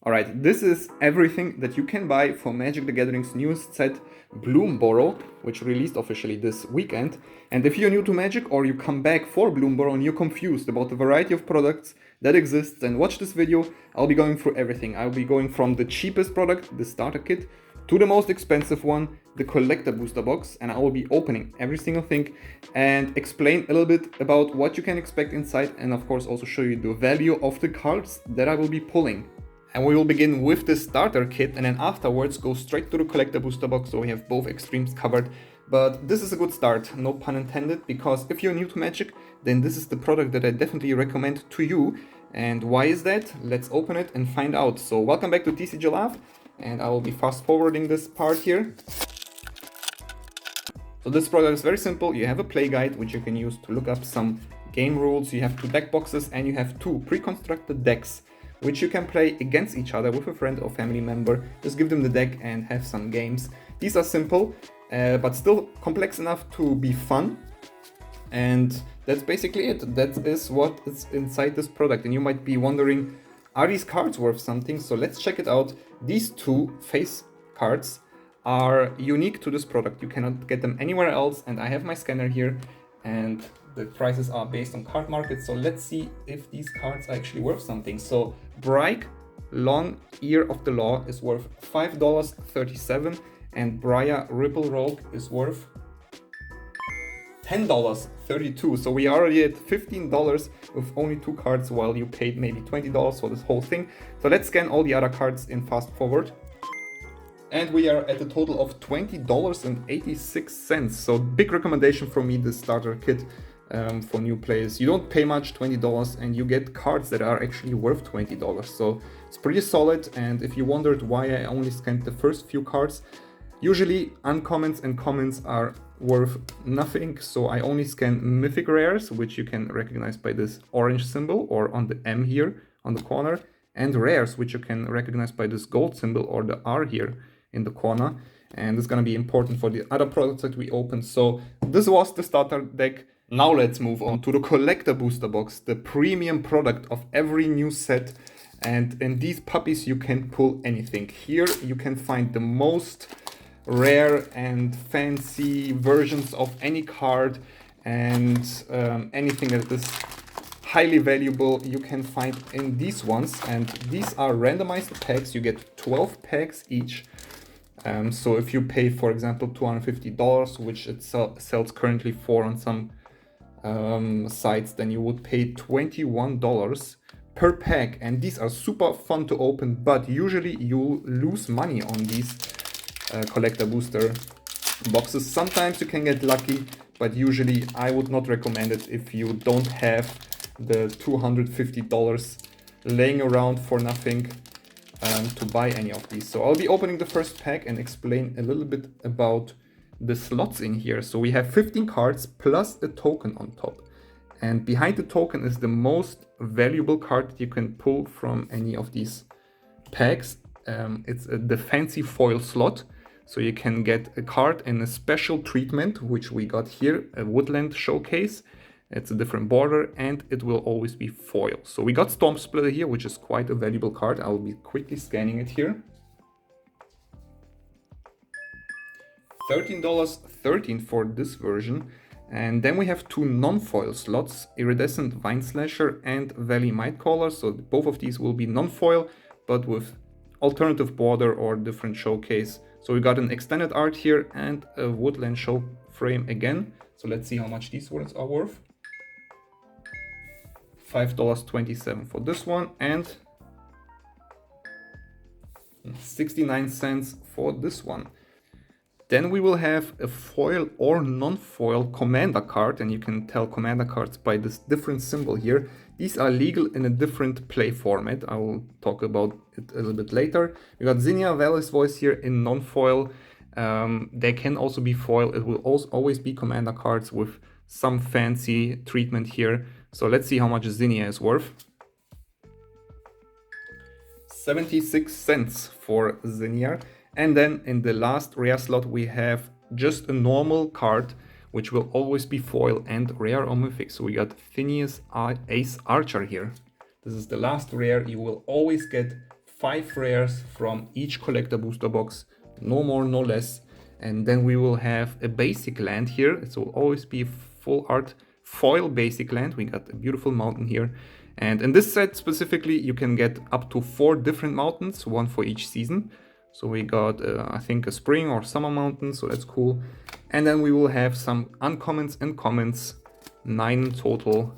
Alright, this is everything that you can buy for Magic the Gathering's newest set, Bloomburrow, which released officially this weekend. And if you're new to Magic or you come back for Bloomburrow and you're confused about the variety of products that exists, then watch this video. I'll be going through everything. I'll be going from the cheapest product, the starter kit, to the most expensive one, the collector booster box, and I will be opening every single thing and explain a little bit about what you can expect inside, and of course also show you the value of the cards that I will be pulling. And we will begin with the starter kit and then afterwards go straight to the collector booster box, so we have both extremes covered. But this is a good start, no pun intended, because if you're new to Magic, then this is the product that I definitely recommend to you. And why is that? Let's open it and find out. So welcome back to TCG Love, and I will be fast forwarding this part here. So this product is very simple. You have a play guide, which you can use to look up some game rules. You have two deck boxes and you have two pre-constructed decks, which you can play against each other with a friend or family member. Just give them the deck and have some games. These are simple, but still complex enough to be fun. And that's basically it. That is what is inside this product. And you might be wondering, are these cards worth something? So let's check it out. These two face cards are unique to this product. You cannot get them anywhere else. And I have my scanner here, and the prices are based on card market. So let's see if these cards are actually worth something. So Bright Long Ear of the Law is worth $5.37, and Briar Ripple Rogue is worth $10.32. So we are already at $15 with only two cards, while you paid maybe $20 for this whole thing. So let's scan all the other cards in fast forward. And we are at a total of $20.86. So big recommendation from me, this starter kit for new players. You don't pay much, $20, and you get cards that are actually worth $20. So it's pretty solid. And if you wondered why I only scanned the first few cards, usually uncommons and commons are worth nothing. So I only scan mythic rares, which you can recognize by this orange symbol or on the M here on the corner, and rares, which you can recognize by this gold symbol or the R here in the corner. And it's going to be important for the other products that we open. So this was the starter deck. Now let's move on to the collector booster box, the premium product of every new set. And in these puppies you can pull anything. Here you can find the most rare and fancy versions of any card, and anything that is highly valuable you can find in these ones. And these are randomized packs. You get 12 packs each. So if you pay, for example, $250, which it sells currently for on some sites, then you would pay $21 per pack. And these are super fun to open, but usually you lose money on these collector booster boxes. Sometimes you can get lucky, but usually I would not recommend it if you don't have the $250 laying around for nothing to buy any of these. So I'll be opening the first pack and explain a little bit about the slots in here. So we have 15 cards plus a token on top. And behind the token is the most valuable card that you can pull from any of these packs. It's the fancy foil slot. So you can get a card in a special treatment, which we got here, a Woodland Showcase. It's a different border, and it will always be foil. So we got Storm Splitter here, which is quite a valuable card. I'll be quickly scanning it here. $13.13 for this version. And then we have two non-foil slots, Iridescent Vine Slasher and Valley Mightcaller. So both of these will be non-foil, but with alternative border or different showcase. So we got an extended art here and a Woodland Show frame again. So let's see how much these ones are worth. $5.27 for this one, and 69 cents for this one. Then we will have a foil or non-foil commander card, and you can tell commander cards by this different symbol here. These are legal in a different play format. I will talk about it a little bit later. We got Zinnia Valley's Voice here in non-foil. They can also be foil. It will also always be commander cards with some fancy treatment here. So let's see how much Zinnia is worth. 76 cents for Zinnia. And then in the last rare slot we have just a normal card, which will always be foil and rare or mythic. So we got Phineas Ace Archer here. This is the last rare. You will always get 5 rares from each collector booster box, no more, no less. And then we will have a basic land here. It will always be full art foil basic land. We got a beautiful mountain here. And in this set specifically, you can get up to 4 different mountains, 1 for each season. So we got, I think, a spring or summer mountain, so that's cool. And then we will have some uncommons and commons, 9 in total.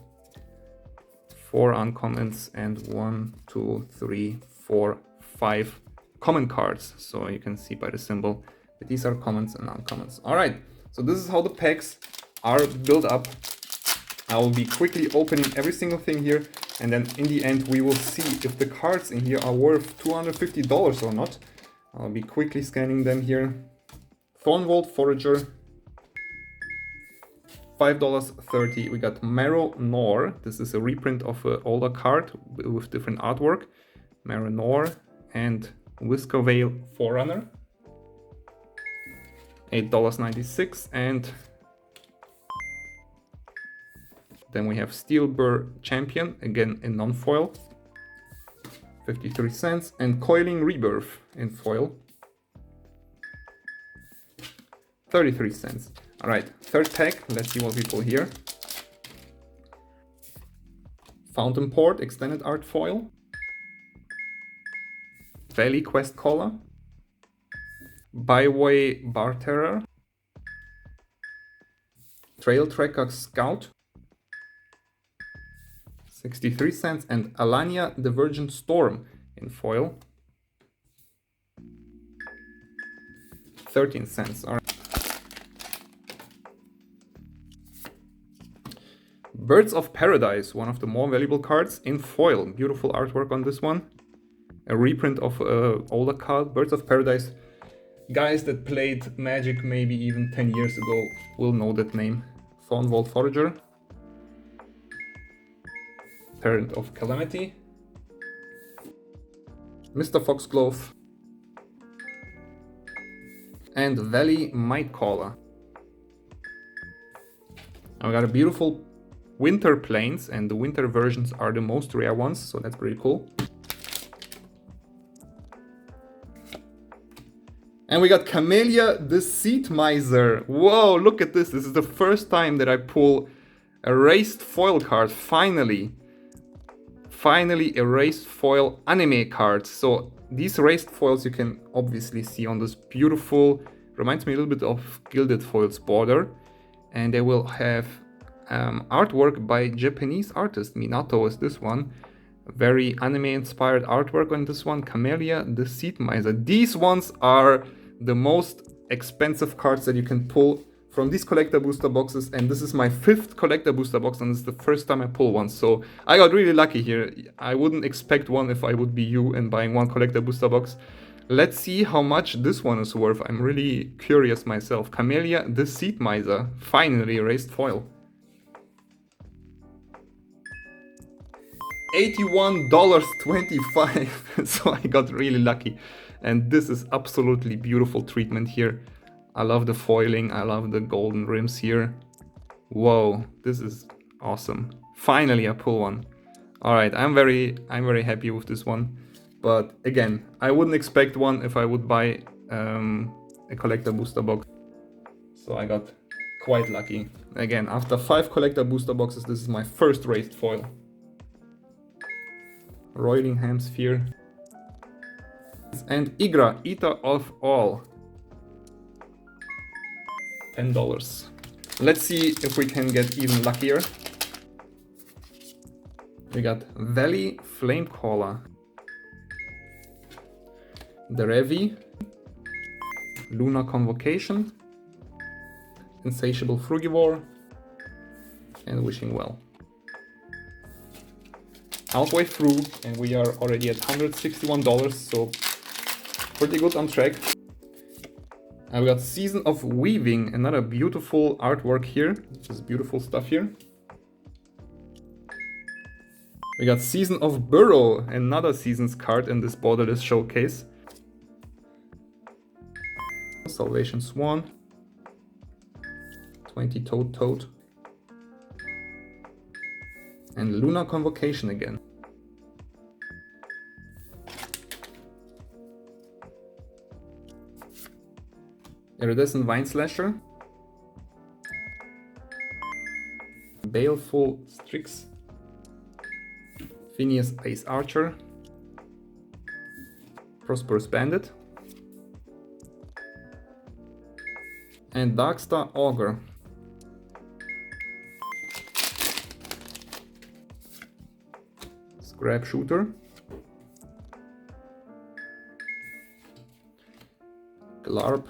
4 uncommons and 1, 2, 3, 4, 5 common cards. So you can see by the symbol that these are commons and uncommons. All right, so this is how the packs are built up. I will be quickly opening every single thing here, and then in the end we will see if the cards in here are worth $250 or not. I'll be quickly scanning them here. Thornvolt Forager, $5.30. We got Marrow Nor. This is a reprint of an older card with different artwork. Marrow Nor and Whisker Veil Forerunner, $8.96. And then we have Steel Burr Champion, again in non-foil, 53 cents, and Coiling Rebirth in foil, 33 cents. All right, third pack, let's see what we pull here. Fountain Port Extended Art Foil, Valley Quest Caller, Byway Barterer, Trail Tracker Scout, 63 cents, and Alania Divergent Storm in foil, 13 cents. All right. Birds of Paradise, one of the more valuable cards in foil. Beautiful artwork on this one. A reprint of older card. Birds of Paradise. Guys that played Magic maybe even 10 years ago will know that name. Thornvolt Forager, Parent of Calamity, Mr. Foxglove, and Valley Mightcaller. I got a beautiful Winter Plains, and the winter versions are the most rare ones, so that's pretty cool. And we got Camellia the Seed Miser. Whoa, look at this. This is the first time that I pull a raised foil card, finally. Finally, a raised foil anime card. So these raised foils you can obviously see on this beautiful, reminds me a little bit of Gilded Foils border. And they will have artwork by Japanese artist. Minato is this one. Very anime-inspired artwork on this one. Camellia the Seed Miser. These ones are the most expensive cards that you can pull from these collector booster boxes, and this is my 5th collector booster box, and this is the first time I pull one, so I got really lucky here. I wouldn't expect one if I would be you and buying one collector booster box. Let's see how much this one is worth. I'm really curious myself. Camellia the Seed Miser, finally raised foil. $81.25, so I got really lucky, and this is absolutely beautiful treatment here. I love the foiling, I love the golden rims here. Whoa, this is awesome. Finally I pull one. All right, I'm very happy with this one. But again, I wouldn't expect one if I would buy a collector booster box. So I got quite lucky. Again, after 5 collector booster boxes, this is my first raised foil. Roiling Hamsphere. And Igra, Eater of All. $10. Let's see if we can get even luckier. We got Valley Flamecaller, Derevi, Lunar Convocation, Insatiable Frugivore, and Wishing Well. Halfway through, and we are already at $161, so pretty good on track. And we got Season of Weaving, another beautiful artwork here. This is beautiful stuff here. We got Season of Burrow, another Seasons card in this borderless showcase. Salvation Swan, 20-toed Toad, and Lunar Convocation again. Iridescent Vine Slasher, Baleful Strix, Phineas Ace Archer, Prosperous Bandit, and Darkstar Augur. Scrap Shooter, Glarp,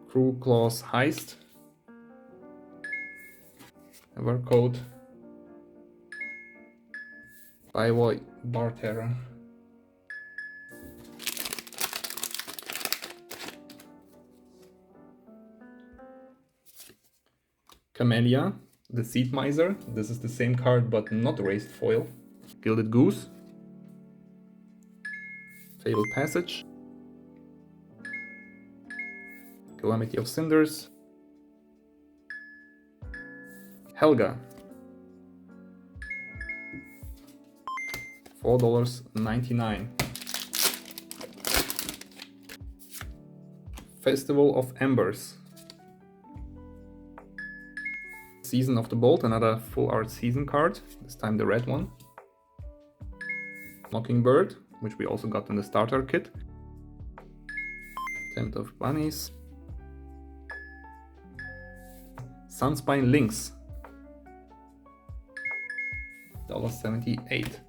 Crew Claws Heist, Evercoat, Byway Barterra, Camellia, the Seed Miser. This is the same card but not raised foil. Gilded Goose, Fabled Passage, Calamity of Cinders, Helga, $4.99. Festival of Embers, Season of the Bolt, another full art season card, this time the red one. Mockingbird, which we also got in the starter kit. Tempt of Bunnies. Sunspine Lynx, $1.78.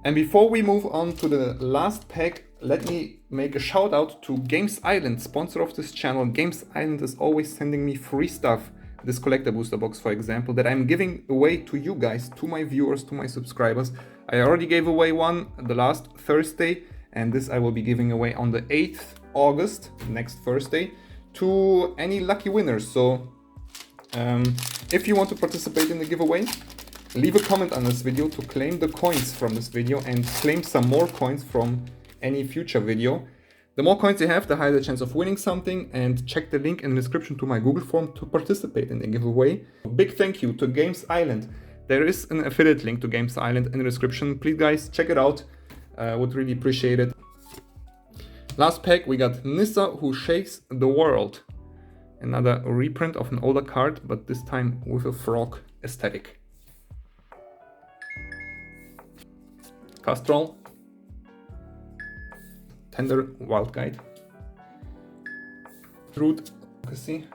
And before we move on to the last pack, let me make a shout out to Games Island, sponsor of this channel. Games Island is always sending me free stuff. This collector booster box, for example, that I'm giving away to you guys, to my viewers, to my subscribers. I already gave away one the last Thursday, and this I will be giving away on the 8th August, next Thursday, to any lucky winners. So if you want to participate in the giveaway, leave a comment on this video to claim the coins from this video and claim some more coins from any future video. The more coins you have, the higher the chance of winning something, and check the link in the description to my Google form to participate in the giveaway. Big thank you to Games Island. There is an affiliate link to Games Island in the description. Please guys, check it out. Would really appreciate it. Last pack, we got Nissa Who Shakes the World. Another reprint of an older card, but this time with a frog aesthetic. Castrol, Tender Wild Guide, Truth Advocacy,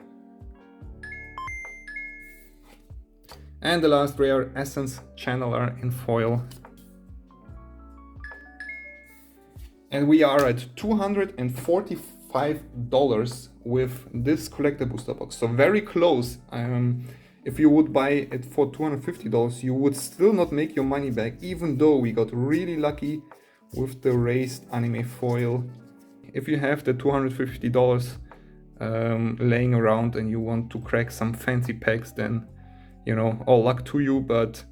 and the last rare Essence Channeler in foil. And we are at $245 with this collector booster box, so very close. If you would buy it for $250, you would still not make your money back, even though we got really lucky with the raised anime foil. If you have the $250 laying around and you want to crack some fancy packs, then you know, all luck to you. But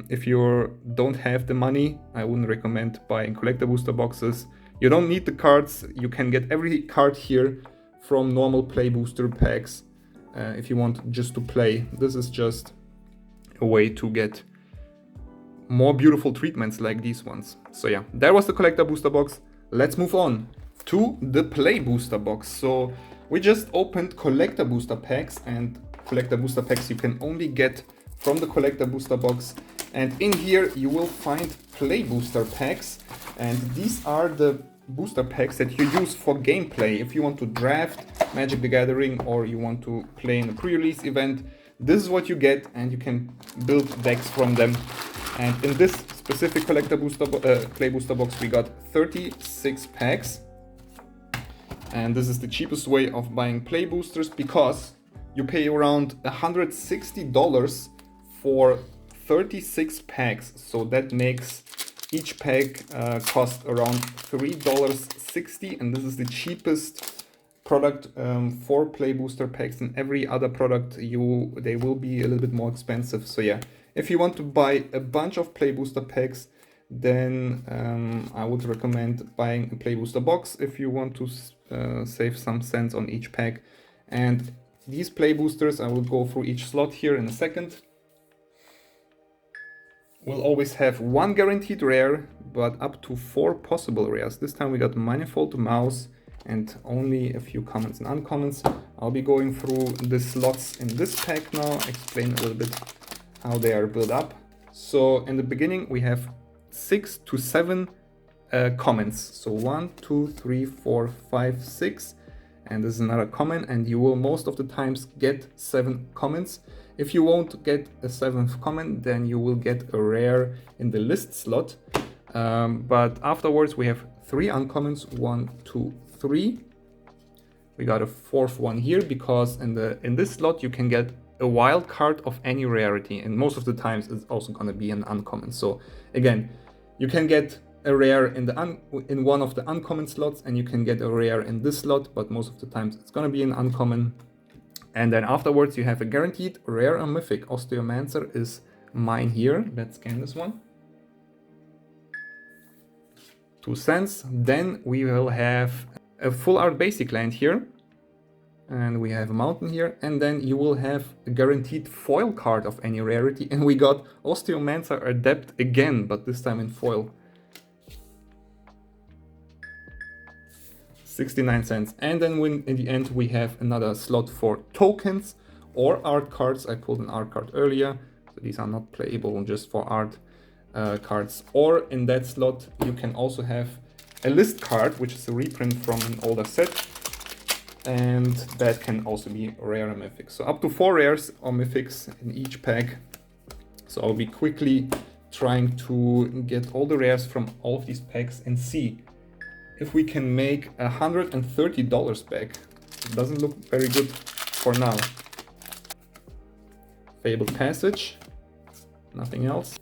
if you don't have the money, I wouldn't recommend buying collector booster boxes. You don't need the cards. You can get every card here from normal play booster packs if you want just to play. This is just a way to get more beautiful treatments like these ones. So yeah, that was the collector booster box. Let's move on to the play booster box. So we just opened collector booster packs, and collector booster packs you can only get from the collector booster box. And in here you will find play booster packs, and these are the booster packs that you use for gameplay. If you want to draft Magic the Gathering or you want to play in a pre-release event, this is what you get, and you can build decks from them. And in this specific collector booster play booster box, we got 36 packs. And this is the cheapest way of buying play boosters, because you pay around $160 for 36 packs. So that makes each pack cost around $3.60, and this is the cheapest product for play booster packs. And every other product they will be a little bit more expensive. So yeah, if you want to buy a bunch of play booster packs, then I would recommend buying a play booster box if you want to save some cents on each pack. And these play boosters, I will go through each slot here in a second. We'll always have one guaranteed rare, but up to 4 possible rares. This time we got Manifold Mouse, and only a few commons and uncommons. I'll be going through the slots in this pack now, explain a little bit how they are built up. So in the beginning we have 6 to 7 comments. So 1, 2, 3, 4, 5, 6, and this is another common, and you will most of the times get 7 comments. If you won't get a 7th comment, then you will get a rare in the list slot. But afterwards we have 3 uncommons, 1, 2, 3. We got a 4th one here because in this slot you can get a wild card of any rarity, and most of the times it's also going to be an uncommon. So again, you can get a rare in one of the uncommon slots, and you can get a rare in this slot, but most of the times it's going to be an uncommon. And then afterwards you have a guaranteed rare or mythic. Osteomancer is mine here. Let's scan this one. 2 cents. Then we will have a full art basic land here, and we have a mountain here, and then you will have a guaranteed foil card of any rarity, and we got Osteomancer Adept again, but this time in foil. 69 cents. And then in the end we have another slot for tokens or art cards. I pulled an art card earlier, so these are not playable, just for art cards. Or in that slot you can also have a list card, which is a reprint from an older set, and that can also be rare or mythic. So up to 4 rares or mythics in each pack. So I'll be quickly trying to get all the rares from all of these packs and see if we can make $130 back. It doesn't look very good for now. Fabled Passage, nothing else.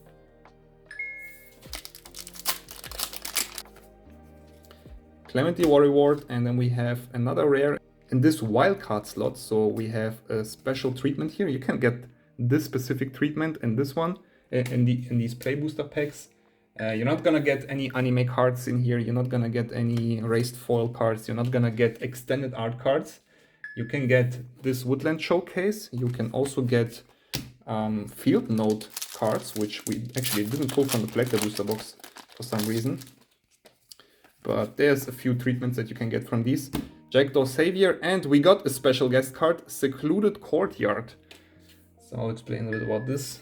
Clemente War Reward, and then we have another rare in this wildcard slot. So we have a special treatment here. You can get this specific treatment in this one, in these play booster packs. You're not gonna get any anime cards in here. You're not gonna get any raised foil cards. You're not gonna get extended art cards. You can get this Woodland Showcase. You can also get Field Note cards, which we actually didn't pull from the collector booster box for some reason. But there's a few treatments that you can get from these. Jackdaw Savior, and we got a special guest card, Secluded Courtyard. So I'll explain a little about this.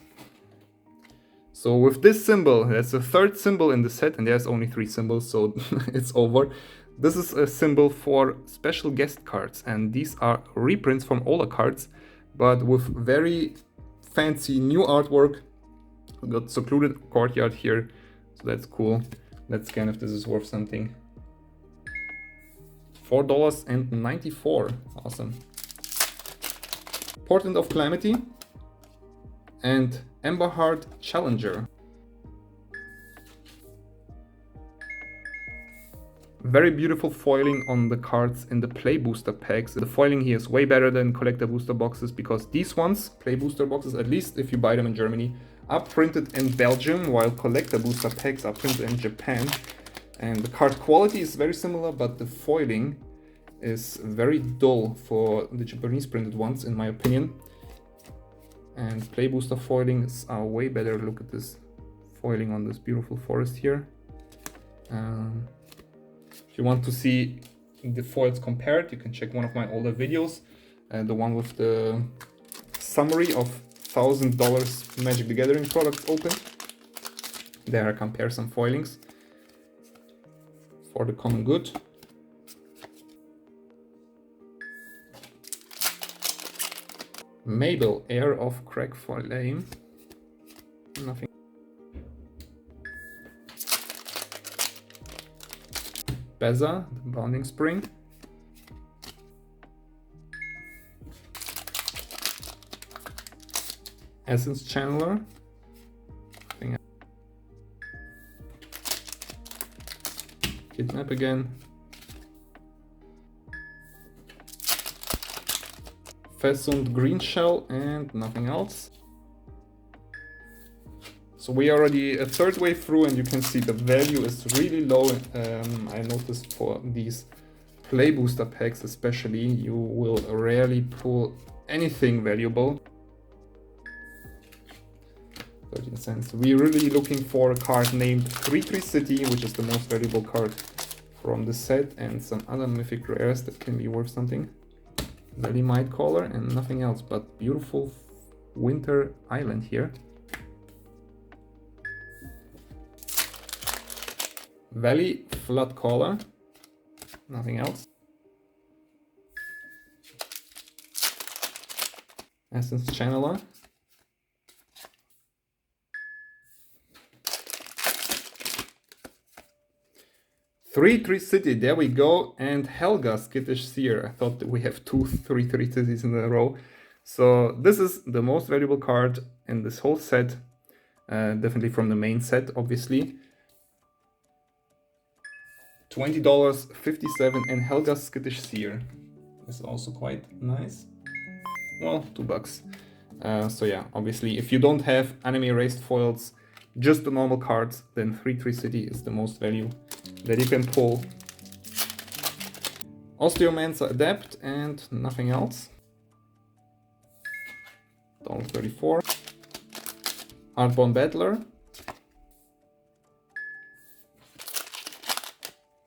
So with this symbol, that's the 3rd symbol in the set, and there's only 3 symbols, so it's over. This is a symbol for special guest cards, and these are reprints from older cards, but with very fancy new artwork. We got Secluded Courtyard here, so that's cool. Let's scan if this is worth something. $4.94, awesome. Portent of Calamity and Emberheart Challenger. Very beautiful foiling on the cards in the play booster packs. The foiling here is way better than collector booster boxes, because these ones, play booster boxes, at least if you buy them in Germany, are printed in Belgium, while collector booster packs are printed in Japan. And the card quality is very similar, but the foiling is very dull for the Japanese printed ones, in my opinion. And play booster foilings are way better. Look at this foiling on this beautiful forest here. If you want to see the foils compared, you can check one of my older videos, the one with the summary of $1,000 Magic the Gathering products opened. There I compare some foilings for the common good. Mabel, Heir of Craig Flame. Nothing. Beza, the Bounding Spring. Essence Channeler. Kidnap again. Fezzund Green Shell, and nothing else. So we are already a 3rd way through, and you can see the value is really low. I noticed for these play booster packs especially, you will rarely pull anything valuable. 13 cents. We're really looking for a card named 3-3 City, which is the most valuable card from the set and some other mythic rares that can be worth something. Valley Might Caller and nothing else, but beautiful Winter Island here. Valley Flood Caller, nothing else. Essence Channeler. Three City, there we go, and Helga Skittish Seer. I thought that we have 2 3 cities in a row. So this is the most valuable card in this whole set, definitely from the main set, obviously. $20, 57, and Helga Skittish Seer is also quite nice. Well, $2. So yeah, obviously, if you don't have enemy erased foils, just the normal cards, then 3 City is the most value that you can pull. Osteomancer Adept and nothing else. $34. Heartborn Battler.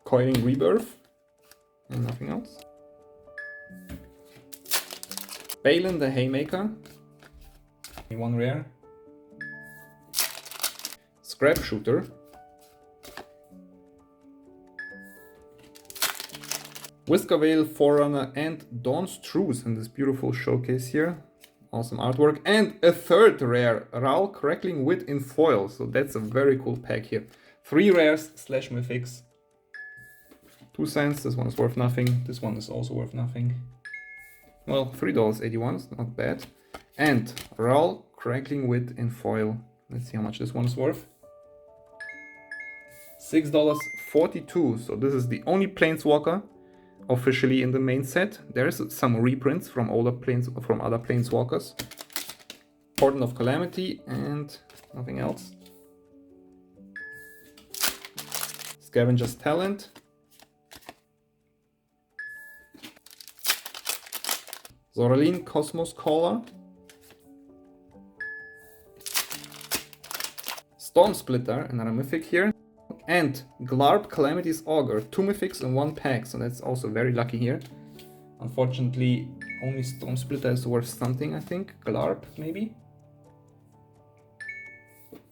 Coiling Rebirth and nothing else. Balin the Haymaker. 1 rare. Scrap Shooter. Whisker Forerunner and Dawn's Truce in this beautiful showcase here. Awesome artwork. And a 3rd rare, Raul Crackling Wit in foil. So that's a very cool pack here. 3 rares / mythics. 2 cents, this one is worth nothing. This one is also worth nothing. Well, $3.81, it's not bad. And Raul Crackling Wit in foil. Let's see how much this one is worth. $6.42. So this is the only Planeswalker officially in the main set. There is some reprints from other Planeswalkers. Portent of Calamity and nothing else. Scavenger's Talent. Zoraline Cosmos Caller. Storm Splitter, another mythic here. And Glarb Calamity's Augur, 2 mythics in 1 pack, so that's also very lucky here. Unfortunately, only Storm Splitter is worth something, I think. Glarb, maybe?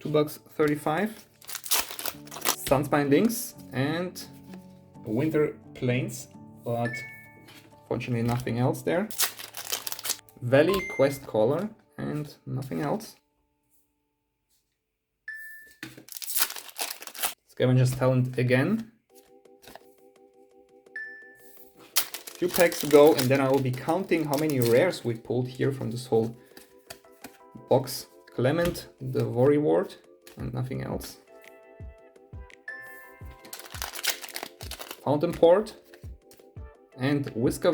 $2.35. Sunspine Links and Winter Plains, but fortunately nothing else there. Valley Quest Caller and nothing else. Scavenger's Talent again. Few packs to go, and then I will be counting how many rares we pulled here from this whole box. Clement, the Worry Ward, and nothing else. Fountain Port and Whisker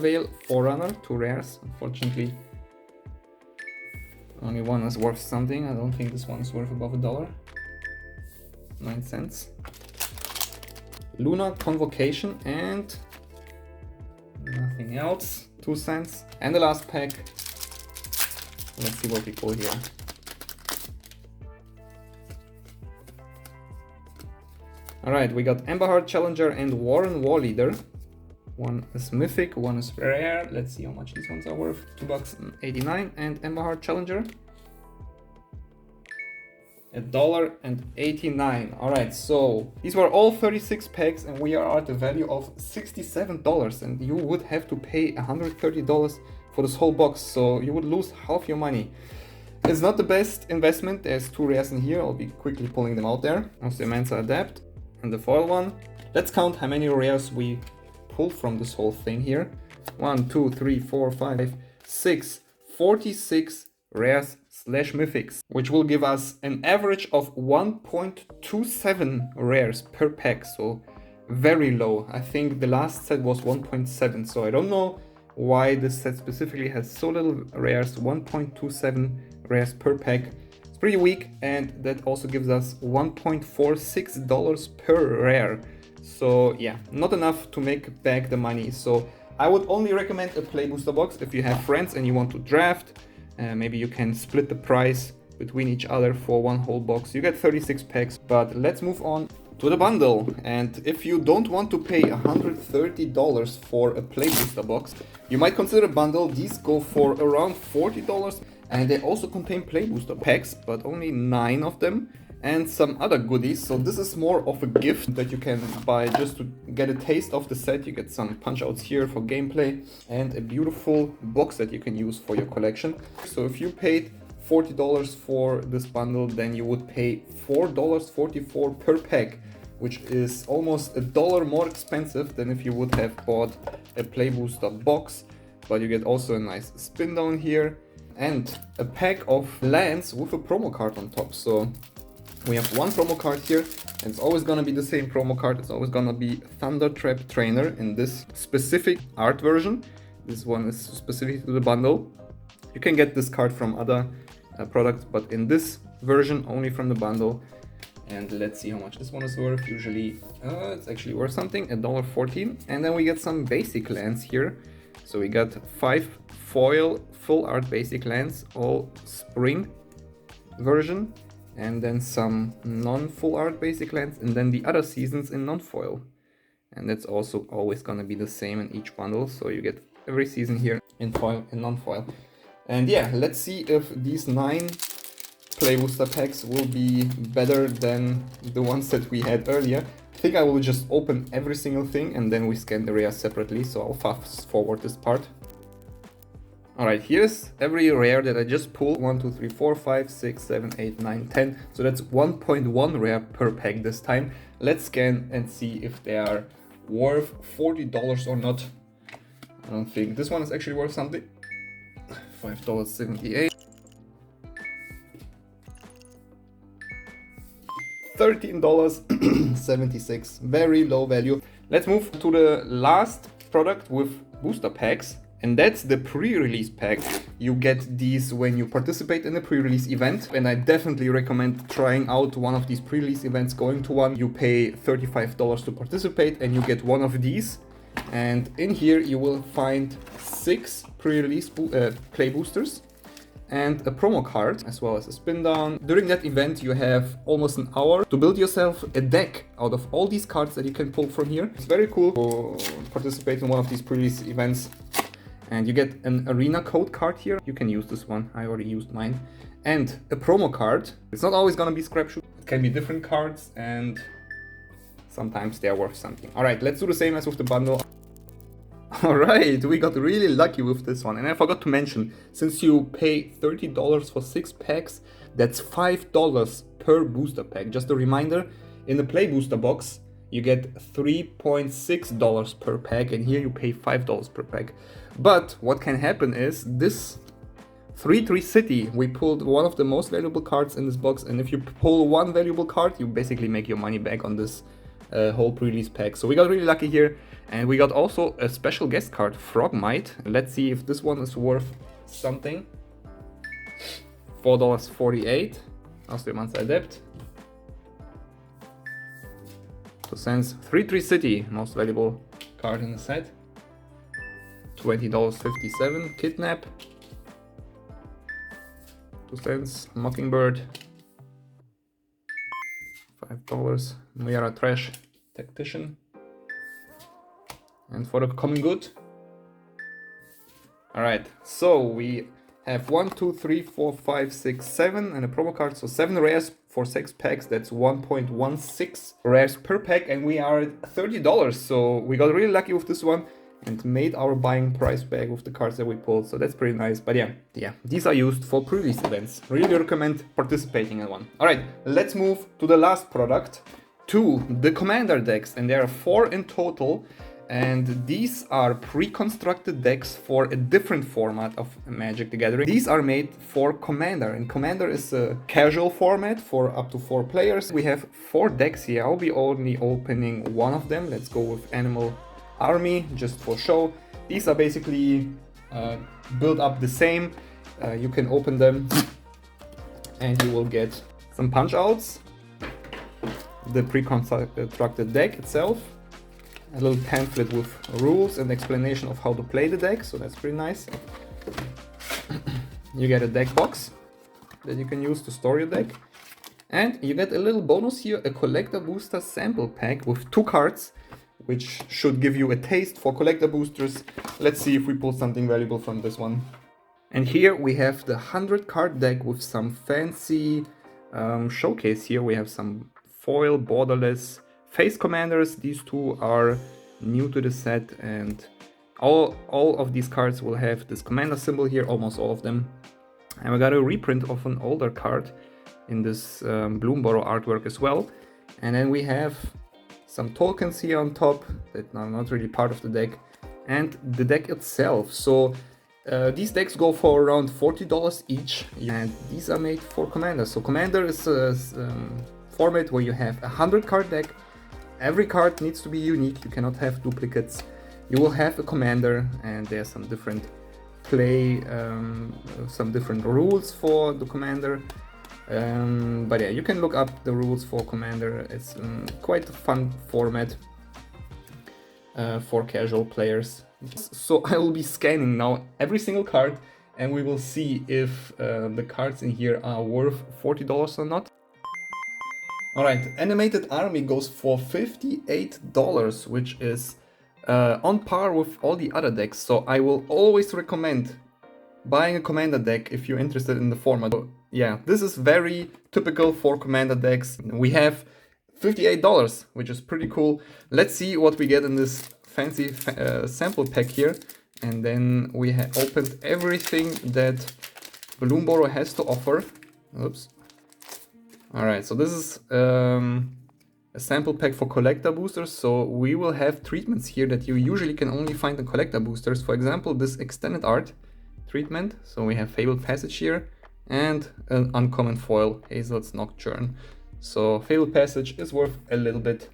Forerunner, 2 rares. Unfortunately, only one is worth something. I don't think this one is worth above $1. 9 cents. Luna Convocation and nothing else. 2 cents. And the last pack. Let's see what we pull here. Alright, we got Emberheart Challenger and Warren War Leader. One is mythic, one is rare. Let's see how much these ones are worth. $2.89. And Emberheart Challenger. $1.89. Alright, so these were all 36 packs and we are at a value of $67, and you would have to pay $130 for this whole box, so you would lose half your money. It's not the best investment. There's 2 rares in here. I'll be quickly pulling them out there. Osteomancer Adept and the foil one. Let's count how many rares we pulled from this whole thing here. 1, 2, 3, 4, 5, 6, 46 rares / mythics, which will give us an average of 1.27 rares per pack, so very low. I think the last set was 1.7, so I don't know why this set specifically has so little rares. 1.27 rares per pack. It's pretty weak, and that also gives us $1.46 per rare. So yeah, not enough to make back the money. So I would only recommend a play booster box if you have friends and you want to draft. Maybe you can split the price between each other for one whole box. You get 36 packs, but let's move on to the bundle. And if you don't want to pay $130 for a Play Booster box, you might consider a bundle. These go for around $40, and they also contain Play Booster packs, but only 9 of them, and some other goodies. So this is more of a gift that you can buy just to get a taste of the set. You get some punch outs here for gameplay and a beautiful box that you can use for your collection. So if you paid $40 for this bundle, then you would pay $4.44 per pack, which is almost $1 more expensive than if you would have bought a Play Booster box. But you get also a nice spin down here and a pack of lands with a promo card on top. So we have one promo card here, and it's always gonna be the same promo card. It's always gonna be Thunder Trap Trainer in this specific art version. This one is specific to the bundle. You can get this card from other products, but in this version only from the bundle. And let's see how much this one is worth. Usually it's actually worth something, $1.14. And then we get some basic lands here. So we got 5 foil full art basic lands, all spring version, and then some non-full art basic lands, and then the other seasons in non-foil. And that's also always gonna be the same in each bundle. So you get every season here in foil and non-foil. And yeah, let's see if these 9 Play Booster packs will be better than the ones that we had earlier. I think I will just open every single thing and then we scan the rares separately, so I'll fast forward this part. Alright, here's every rare that I just pulled. 1, 2, 3, 4, 5, 6, 7, 8, 9, 10. So that's 1.1 rare per pack this time. Let's scan and see if they are worth $40 or not. I don't think this one is actually worth something. $5.78. $13.76. Very low value. Let's move to the last product with booster packs, and that's the pre-release pack. You get these when you participate in a pre-release event, and I definitely recommend trying out one of these pre-release events, going to one. You pay $35 to participate and you get one of these. And in here you will find 6 pre-release play boosters and a promo card, as well as a spin down. During that event you have almost an hour to build yourself a deck out of all these cards that you can pull from here. It's very cool to participate in one of these pre-release events. And you get an arena code card here. You can use this one, I already used mine. And a promo card. It's not always gonna be scrap shoot. It can be different cards, and sometimes they are worth something. Alright, let's do the same as with the bundle. Alright, we got really lucky with this one. And I forgot to mention, since you pay $30 for 6 packs, that's $5 per booster pack. Just a reminder, in the Play Booster box, you get $3.6 per pack, and here you pay $5 per pack. But what can happen is this 3-3 City, we pulled one of the most valuable cards in this box, and if you pull one valuable card, you basically make your money back on this whole pre-release pack. So we got really lucky here, and we got also a special guest card, Frogmite. Let's see if this one is worth something. $4.48. Austrian Adept. So since 3-3 City, most valuable card in the set. $20.57. Kidnap. 2 cents. Mockingbird. $5. Muyara Trash Tactician. And for the common good. Alright, so we have 1, 2, 3, 4, 5, 6, 7 and a promo card. So 7 rares for 6 packs. That's 1.16 rares per pack, and we are at $30. So we got really lucky with this one and made our buying price back with the cards that we pulled. So that's pretty nice. But yeah, these are used for pre-release events. Really recommend participating in one. Alright, let's move to the last product, to the Commander decks, and there are 4 in total. And these are pre-constructed decks for a different format of Magic the Gathering. These are made for Commander, and Commander is a casual format for up to 4 players. We have 4 decks here. I'll be only opening one of them. Let's go with Animal Army, just for show. These are basically built up the same. You can open them and you will get some punch outs, the pre-constructed deck itself, a little pamphlet with rules and explanation of how to play the deck, so that's pretty nice. You get a deck box that you can use to store your deck, And you get a little bonus here, a collector booster sample pack with 2 cards, which should give you a taste for collector boosters. Let's see if we pull something valuable from this one. And here we have the 100 card deck with some fancy showcase here. We have some foil borderless face commanders. These 2 are new to the set, and all of these cards will have this commander symbol here, almost all of them. And we got a reprint of an older card in this Bloomburrow artwork as well. And then we have some tokens here on top that are not really part of the deck, and the deck itself. So these decks go for around $40 each, and these are made for Commander. So Commander is a format where you have a 100 card deck. Every card needs to be unique, you cannot have duplicates. You will have a Commander, and there's some different some different rules for the Commander. But yeah, you can look up the rules for Commander. It's quite a fun format for casual players. So I will be scanning now every single card, and we will see if the cards in here are worth $40 or not. Alright, Animated Army goes for $58, which is on par with all the other decks. So I will always recommend buying a Commander deck if you're interested in the format. So, yeah, this is very typical for Commander decks. We have $58, which is pretty cool. Let's see what we get in this fancy sample pack here. And then we have opened everything that Bloomburrow has to offer. Oops. Alright, so this is a sample pack for collector boosters. So we will have treatments here that you usually can only find in collector boosters. For example, this extended art treatment. So we have Fabled Passage here, and an uncommon foil, Hazel's Nocturne. So Fabled Passage is worth a little bit,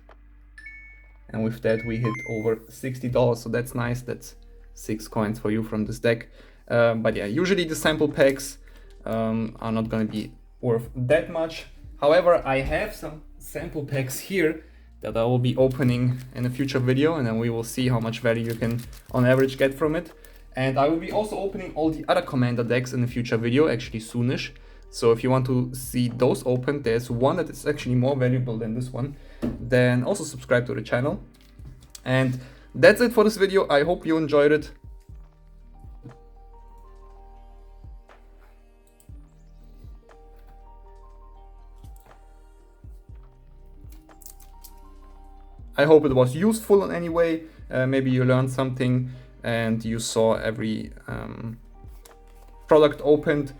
and with that we hit over $60, so that's nice. That's 6 coins for you from this deck. But yeah, usually the sample packs are not going to be worth that much. However, I have some sample packs here that I will be opening in a future video, and then we will see how much value you can on average get from it. And I will be also opening all the other Commander decks in a future video, actually soonish. So if you want to see those open, there's one that is actually more valuable than this one, then also subscribe to the channel. And that's it for this video. I hope you enjoyed it. I hope it was useful in any way. Maybe you learned something and you saw every product opened.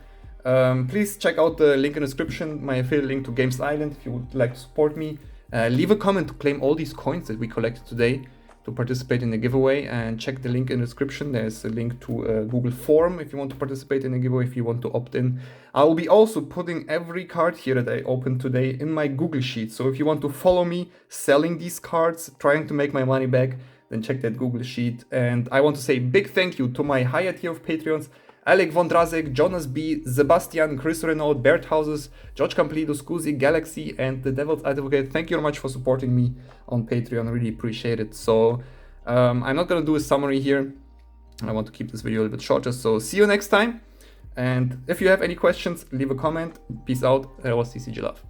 Please check out the link in the description, my affiliate link to Games Island, if you would like to support me. Leave a comment to claim all these coins that we collected today to participate in the giveaway, and check the link in the description. There's a link to a Google form if you want to participate in the giveaway, if you want to opt in. I will be also putting every card here that I opened today in my Google Sheet. So if you want to follow me selling these cards, trying to make my money back, then check that Google Sheet. And I want to say big thank you to my higher tier of Patreons: Alec Vondrazek, Jonas B, Sebastian, Chris Renaud, Bert Houses, George Camplido, Scusi, Galaxy, and The Devil's Advocate. Thank you very much for supporting me on Patreon, really appreciate it. So I'm not gonna do a summary here. I want to keep this video a little bit shorter, so see you next time. And if you have any questions, leave a comment. Peace out. That was TCG Love.